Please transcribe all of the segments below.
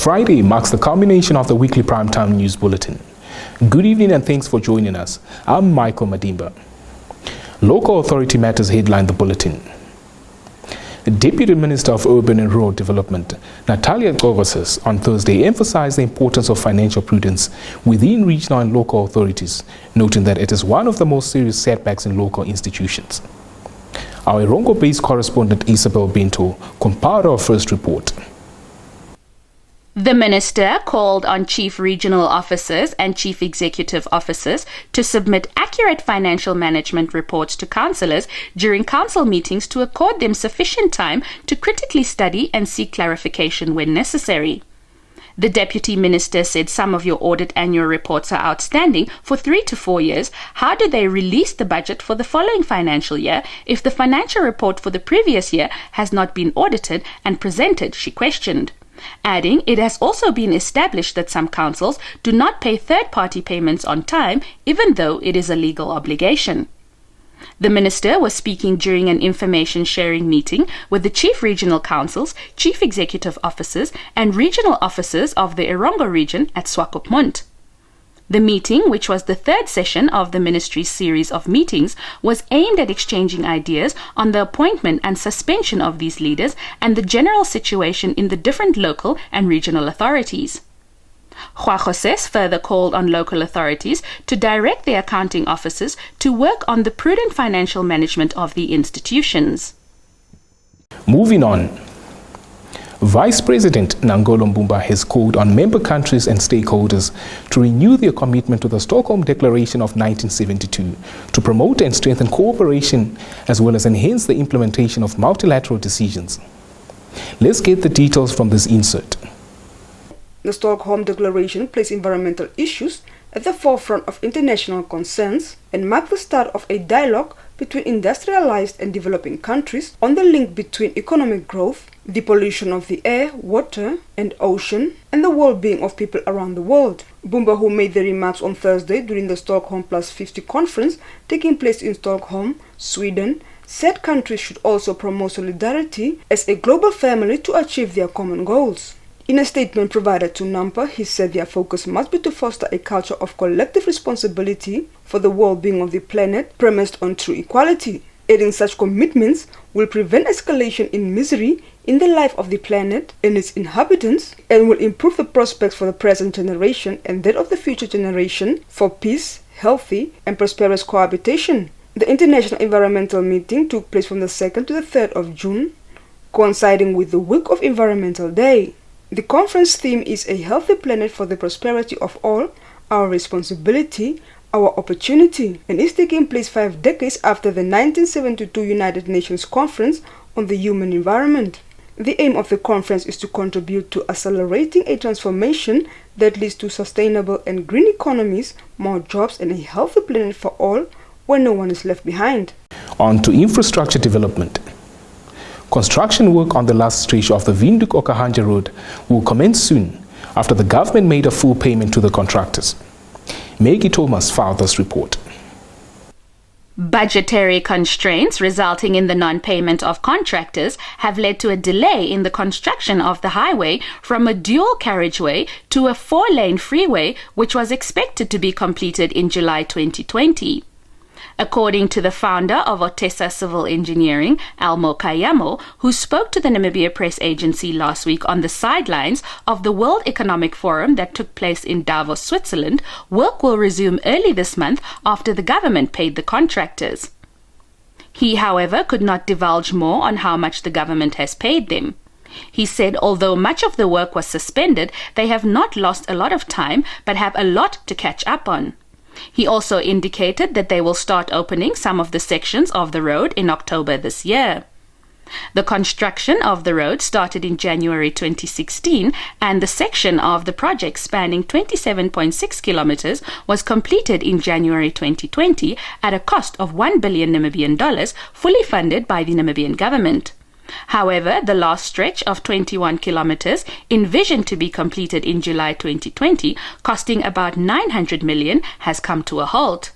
Friday marks the culmination of the weekly primetime news bulletin. Good evening and thanks for joining us. I'm Michael Madimba. Local authority matters headline the bulletin. The Deputy Minister of Urban and Rural Development, Natalia Covasas, on Thursday emphasized the importance of financial prudence within regional and local authorities, noting that it is one of the most serious setbacks in local institutions. Our Erongo-based correspondent Isabel Bento compiled our first report. The minister called on chief regional officers and chief executive officers to submit accurate financial management reports to councillors during council meetings to accord them sufficient time to critically study and seek clarification when necessary. The deputy minister said some of your audit annual reports are outstanding for 3 to 4 years. How do they release the budget for the following financial year if the financial report for the previous year has not been audited and presented, she questioned. Adding, it has also been established that some councils do not pay third-party payments on time, even though it is a legal obligation. The minister was speaking during an information-sharing meeting with the chief regional councils, chief executive officers, and regional officers of the Erongo region at Swakopmund. The meeting, which was the third session of the ministry's series of meetings, was aimed at exchanging ideas on the appointment and suspension of these leaders and the general situation in the different local and regional authorities. Covasas further called on local authorities to direct their accounting officers to work on the prudent financial management of the institutions. Moving on. Vice President Nangolo Mbumba has called on member countries and stakeholders to renew their commitment to the Stockholm Declaration of 1972 to promote and strengthen cooperation as well as enhance the implementation of multilateral decisions. Let's get the details from this insert. The Stockholm Declaration placed environmental issues at the forefront of international concerns and marked the start of a dialogue between industrialized and developing countries on the link between economic growth, the pollution of the air, water, and ocean, and the well-being of people around the world. Mbumba, who made the remarks on Thursday during the Stockholm Plus 50 conference taking place in Stockholm, Sweden, said countries should also promote solidarity as a global family to achieve their common goals. In a statement provided to NAMPA, he said their focus must be to foster a culture of collective responsibility for the well-being of the planet premised on true equality. Aiding such commitments will prevent escalation in misery in the life of the planet and its inhabitants and will improve the prospects for the present generation and that of the future generation for peace, healthy, and prosperous cohabitation. The International Environmental Meeting took place from the 2nd to the 3rd of June, coinciding with the Week of Environmental Day. The conference theme is a healthy planet for the prosperity of all, our responsibility, our opportunity, and is taking place 5 decades after the 1972 United Nations Conference on the Human Environment. The aim of the conference is to contribute to accelerating a transformation that leads to sustainable and green economies, more jobs, and a healthy planet for all, where no one is left behind. On to infrastructure development. Construction work on the last stretch of the Windhoek-Okahanja Road will commence soon after the government made a full payment to the contractors. Maggie Thomas filed this report. Budgetary constraints resulting in the non-payment of contractors have led to a delay in the construction of the highway from a dual carriageway to a 4-lane freeway, which was expected to be completed in July 2020. According to the founder of Otesa Civil Engineering, Almo Kayamo, who spoke to the Namibia Press Agency last week on the sidelines of the World Economic Forum that took place in Davos, Switzerland, work will resume early this month after the government paid the contractors. He, however, could not divulge more on how much the government has paid them. He said although much of the work was suspended, they have not lost a lot of time but have a lot to catch up on. He also indicated that they will start opening some of the sections of the road in October this year. The construction of the road started in January 2016 and the section of the project spanning 27.6 kilometers was completed in January 2020 at a cost of $1 billion Namibian dollars, fully funded by the Namibian government. However, the last stretch of 21 kilometers, envisioned to be completed in July 2020, costing about $900 million, has come to a halt.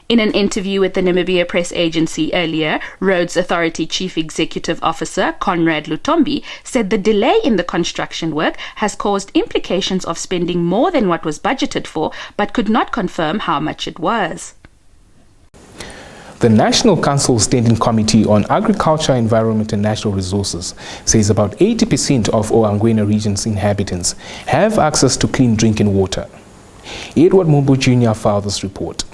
In an interview with the Namibia Press Agency earlier, Roads Authority Chief Executive Officer Conrad Lutombi said the delay in the construction work has caused implications of spending more than what was budgeted for, but could not confirm how much it was. The National Council Standing Committee on Agriculture, Environment and Natural Resources says about 80% of Ohangwena region's inhabitants have access to clean drinking water. Edward Mumbu Jr. filed this report.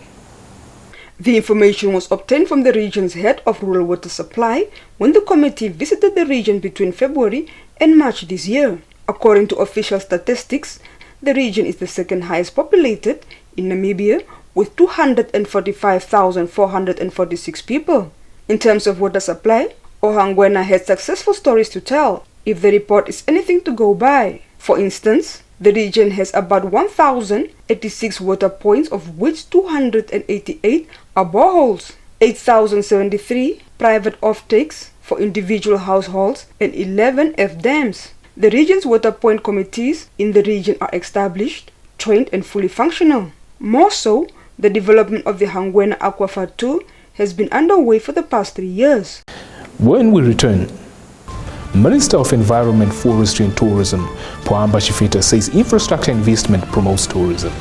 The information was obtained from the region's head of rural water supply when the committee visited the region between February and March this year. According to official statistics, the region is the second highest populated in Namibia with 245,446 people. In terms of water supply, Ohangwena has successful stories to tell if the report is anything to go by. For instance, the region has about 1,086 water points, of which 288 are boreholes, 8,073 private offtakes for individual households, and 11 F-dams. The region's water point committees in the region are established, trained and fully functional. More so, the development of the Hangwena Aquifer 2 has been underway for the past 3 years. When we return, Minister of Environment, Forestry and Tourism, Pohamba Shifeta, says infrastructure investment promotes tourism.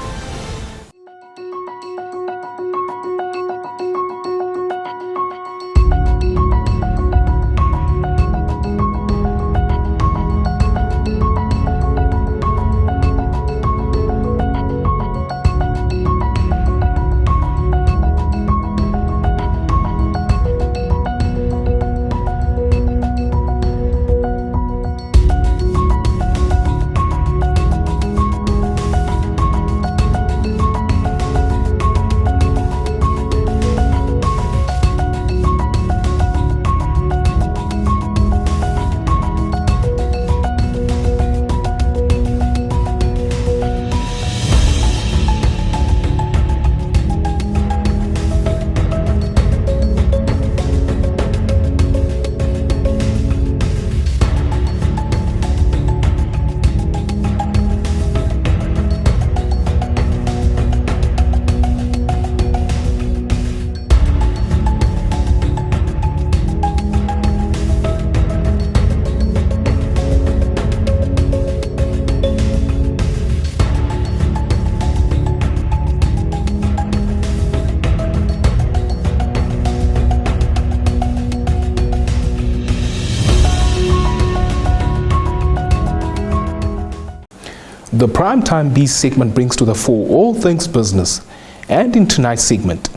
The Primetime Beast segment brings to the fore all things business, and in tonight's segment,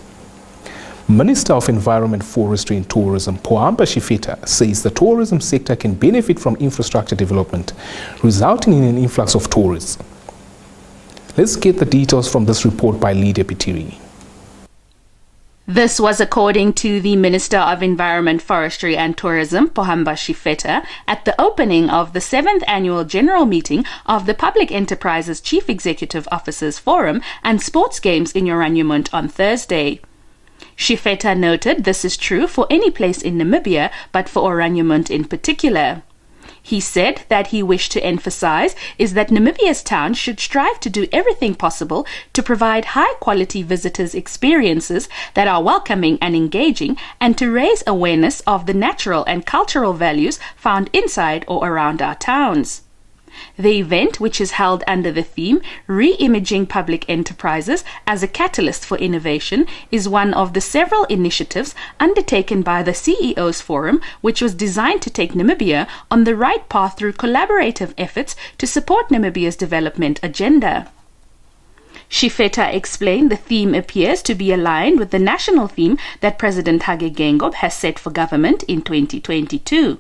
Minister of Environment, Forestry and Tourism, Pohamba Shifeta, says the tourism sector can benefit from infrastructure development, resulting in an influx of tourists. Let's get the details from this report by Lydia Pitiri. This was according to the Minister of Environment, Forestry and Tourism, Pohamba Shifeta, at the opening of the 7th Annual General Meeting of the Public Enterprises Chief Executive Officers Forum and Sports Games in Oranienburg on Thursday. Shifeta noted this is true for any place in Namibia, but for Oranienburg in particular. He said that he wished to emphasize is that Namibia's towns should strive to do everything possible to provide high-quality visitors' experiences that are welcoming and engaging, and to raise awareness of the natural and cultural values found inside or around our towns. The event, which is held under the theme Re-Imaging Public Enterprises as a Catalyst for Innovation, is one of the several initiatives undertaken by the CEO's Forum, which was designed to take Namibia on the right path through collaborative efforts to support Namibia's development agenda. Shifeta explained the theme appears to be aligned with the national theme that President Hage Geingob has set for government in 2022.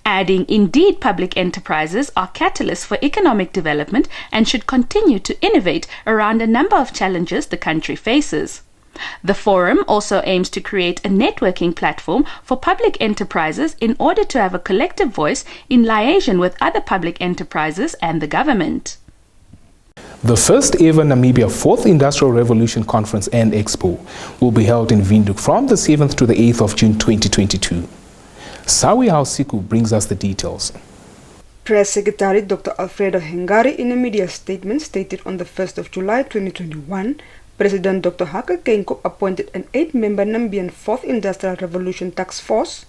Adding, indeed, public enterprises are catalysts for economic development and should continue to innovate around a number of challenges the country faces. The forum also aims to create a networking platform for public enterprises in order to have a collective voice in liaison with other public enterprises and the government. The first ever Namibia 4th Industrial Revolution Conference and Expo will be held in Windhoek from the 7th to the 8th of June 2022. Sawi Hausiku brings us the details. Press Secretary Dr. Alfredo Hengari, in a media statement, stated on the 1st of July 2021 President Dr. Hage Geingob appointed an 8-member Namibian 4th Industrial Revolution Task Force,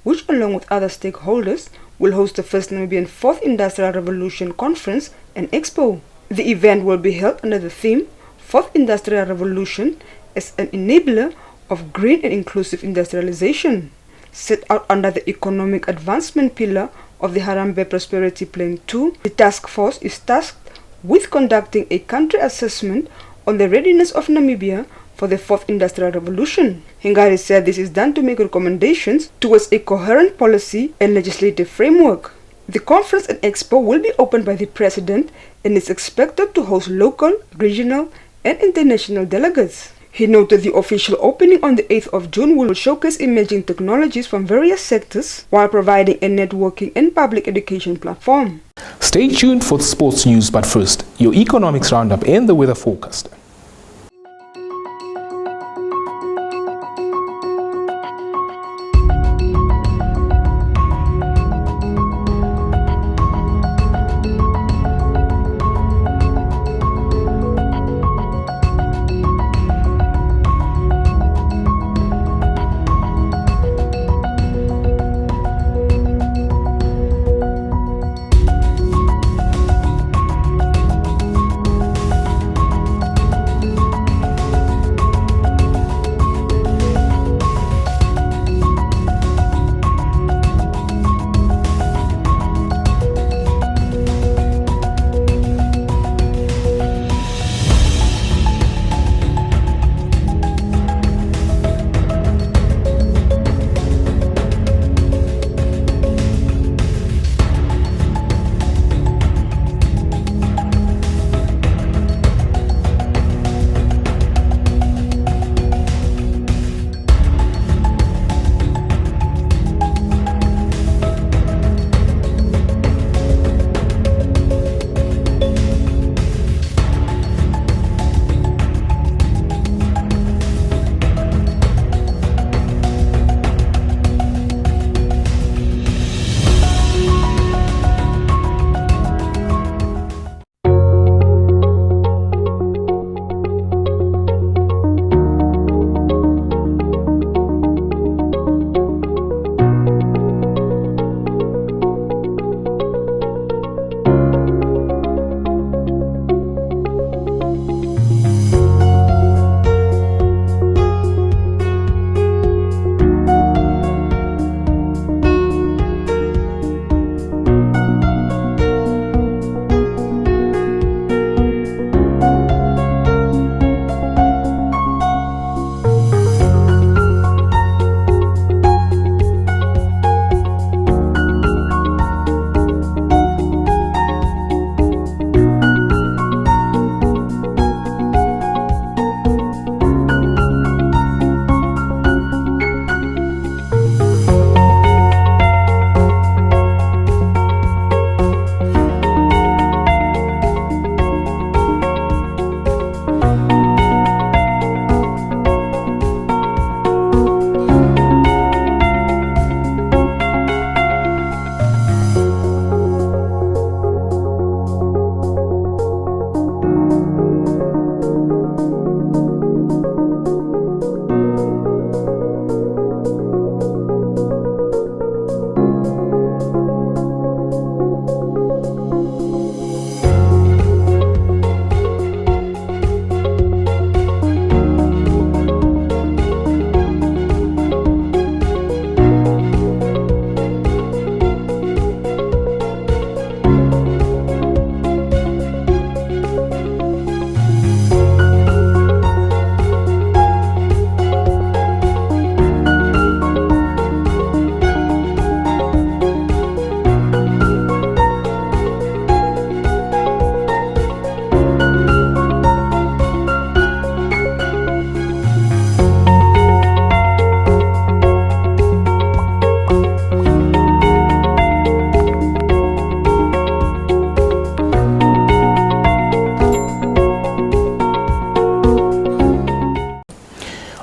which along with other stakeholders will host the first Namibian 4th Industrial Revolution Conference and Expo. The event will be held under the theme 4th Industrial Revolution as an enabler of green and inclusive industrialization, set out under the Economic Advancement pillar of the Harambee Prosperity Plan 2. The task force is tasked with conducting a country assessment on the readiness of Namibia for the 4th Industrial Revolution. Hingari said this is done to make recommendations towards a coherent policy and legislative framework. The conference and expo will be opened by the President and is expected to host local, regional, and international delegates. He noted the official opening on the 8th of June will showcase emerging technologies from various sectors while providing a networking and public education platform. Stay tuned for the sports news, but first, your economics roundup and the weather forecast.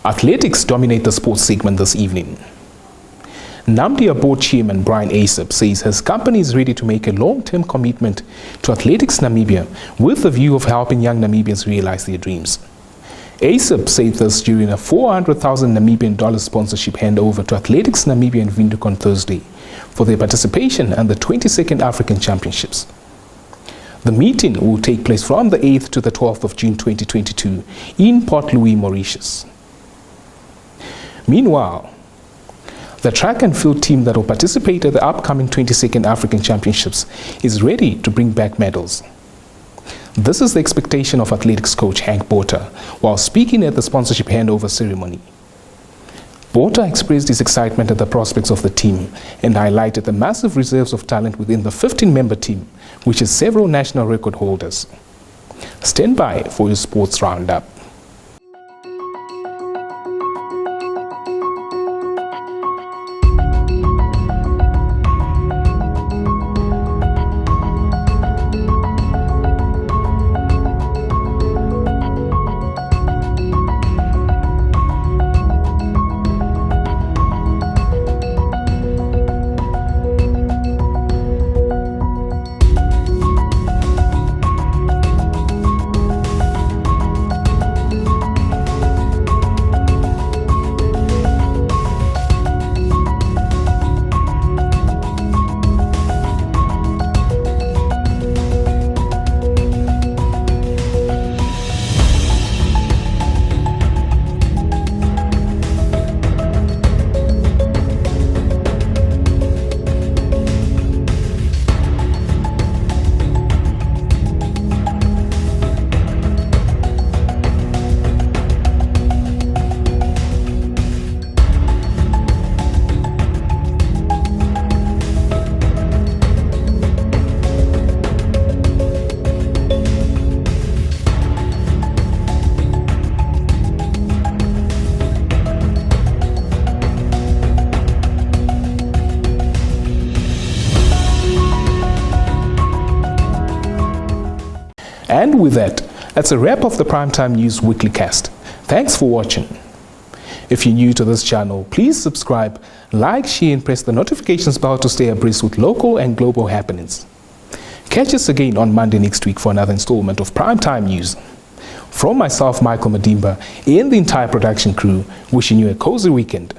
Athletics dominate the sports segment this evening. NAMDIA board chairman Brian Asap says his company is ready to make a long-term commitment to Athletics Namibia with the view of helping young Namibians realize their dreams. ASIP said this during a 400,000 Namibian dollar sponsorship handover to Athletics Namibia and Windhoek on Thursday for their participation in the 22nd African Championships. The meeting will take place from the 8th to the 12th of June 2022 in Port Louis, Mauritius. Meanwhile, the track and field team that will participate at the upcoming 22nd African Championships is ready to bring back medals. This is the expectation of athletics coach Hank Botha while speaking at the sponsorship handover ceremony. Botha expressed his excitement at the prospects of the team and highlighted the massive reserves of talent within the 15-member team, which has several national record holders. Stand by for your sports roundup. And with that, that's a wrap of the Primetime News Weekly Cast. Thanks for watching. If you're new to this channel, please subscribe, like, share and press the notifications bell to stay abreast with local and global happenings. Catch us again on Monday next week for another installment of Primetime News. From myself, Michael Madimba, and the entire production crew, wishing you a cozy weekend.